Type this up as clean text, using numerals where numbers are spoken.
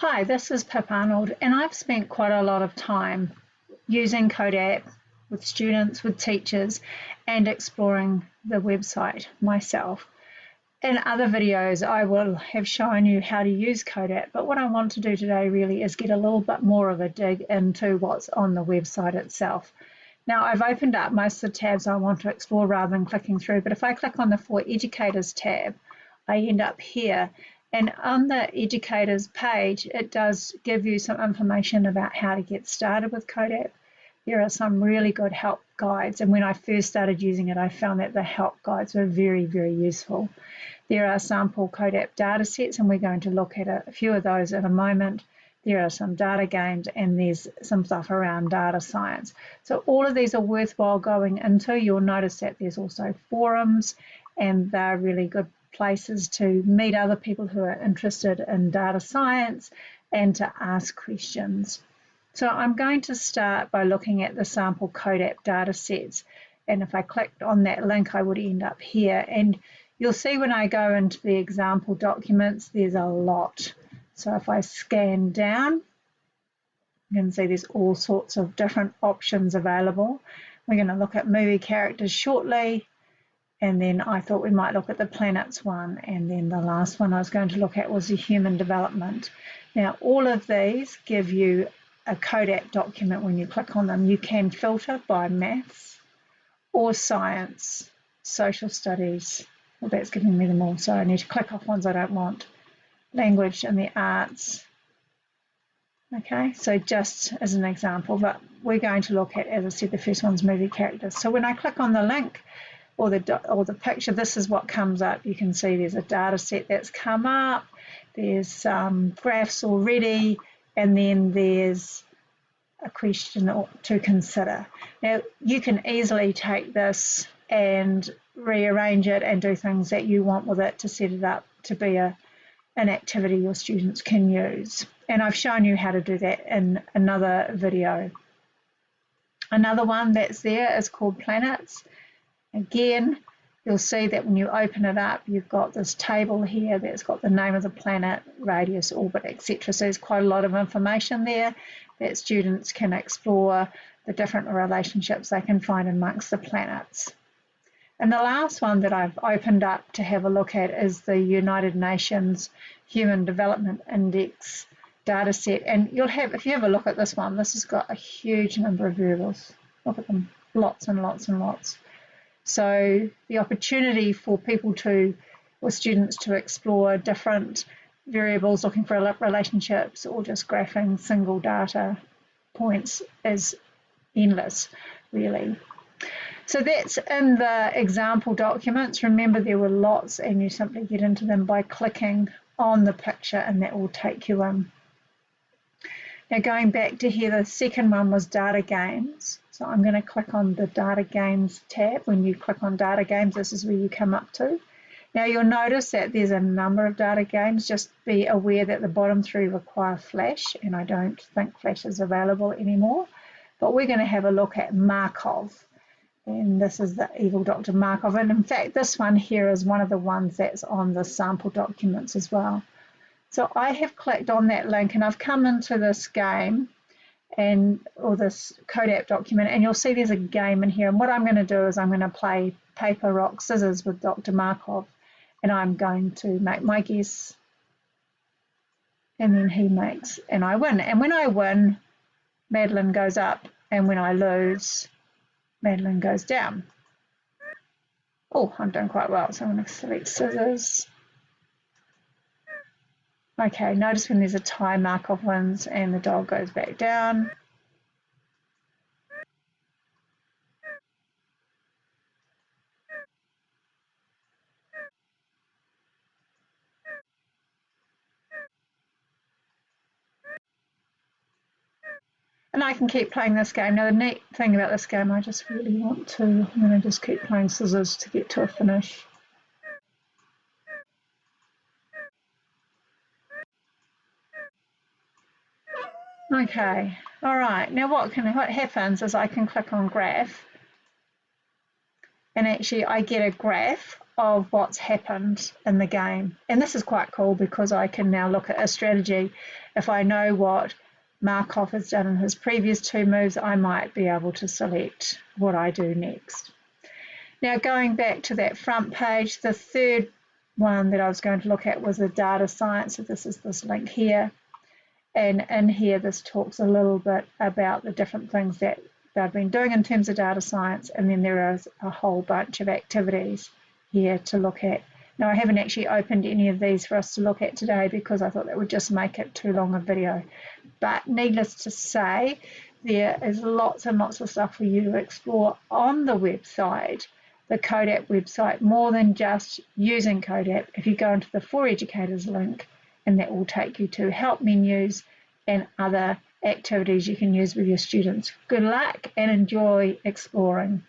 Hi, this is Pip Arnold, and I've spent quite a lot of time using CODAP with students, with teachers, and exploring the website myself. In other videos, I will have shown you how to use CODAP, but what I want to do today really is get a little bit more of a dig into what's on the website itself. Now, I've opened up most of the tabs I want to explore rather than clicking through, but if I click on the For Educators tab, I end up here. And on the Educators page, it does give you some information about how to get started with CODAP. There are some really good help guides, and when I first started using it, I found that the help guides were very, very useful. There are sample CODAP data sets, and we're going to look at a few of those in a moment. There are some data games, and there's some stuff around data science. So all of these are worthwhile going into. You'll notice that there's also forums, and they're really good places to meet other people who are interested in data science and to ask questions. So I'm going to start by looking at the sample CODAP data sets, and if I clicked on that link I would end up here, and you'll see when I go into the example documents there's a lot. So if I scan down, you can see there's all sorts of different options available. We're going to look at movie characters shortly. And then I thought we might look at the planets one, and then the last one I was going to look at was the human development. Now, all of these give you a CODAP document when you click on them. You can filter by maths or science, social studies. Well, that's giving me them all, so I need to click off ones I don't want. Language and the arts. Okay, so just as an example, but we're going to look at, as I said, the first one's movie characters. So when I click on the link, or the picture, this is what comes up. You can see there's a data set that's come up, there's graphs already, and then there's a question to consider. Now, you can easily take this and rearrange it and do things that you want with it to set it up to be an activity your students can use. And I've shown you how to do that in another video. Another one that's there is called Planets. Again, you'll see that when you open it up, you've got this table here that's got the name of the planet, radius, orbit, etc. So there's quite a lot of information there that students can explore, the different relationships they can find amongst the planets. And the last one that I've opened up to have a look at is the United Nations Human Development Index data set. And you'll have, if you have a look at this one, this has got a huge number of variables. Look at them, lots and lots and lots. So the opportunity for people to, or students to explore different variables, looking for relationships or just graphing single data points is endless, really. So that's in the example documents. Remember, there were lots, and you simply get into them by clicking on the picture, and that will take you in. Now going back to here, the second one was data games. So I'm going to click on the data games tab. When you click on data games, this is where you come up to. Now you'll notice that there's a number of data games. Just be aware that the bottom three require Flash, and I don't think Flash is available anymore. But we're going to have a look at Markov. And this is the evil Dr. Markov. And in fact, this one here is one of the ones that's on the sample documents as well. So I have clicked on that link, and I've come into this game or this CODAP document, and you'll see there's a game in here. And what I'm going to do is I'm going to play paper, rock, scissors with Dr. Markov, and I'm going to make my guess, and then he makes, and I win. And when I win, Madeline goes up, and when I lose, Madeline goes down. Oh, I'm doing quite well, so I'm going to select scissors. Okay, notice when there's a tie, Markov wins and the dog goes back down. And I can keep playing this game. Now the neat thing about this game, I'm going to just keep playing scissors to get to a finish. Okay, all right. Now what happens is I can click on graph, and actually I get a graph of what's happened in the game. And this is quite cool because I can now look at a strategy. If I know what Markov has done in his previous 2 moves, I might be able to select what I do next. Now, going back to that front page, the third one that I was going to look at was the data science. So this is this link here. And in here, this talks a little bit about the different things that they've been doing in terms of data science. And then there is a whole bunch of activities here to look at. Now, I haven't actually opened any of these for us to look at today because I thought that would just make it too long a video. But needless to say, there is lots and lots of stuff for you to explore on the website, the CODAP website, more than just using CODAP. If you go into the For Educators link, and that will take you to help menus and other activities you can use with your students. Good luck and enjoy exploring.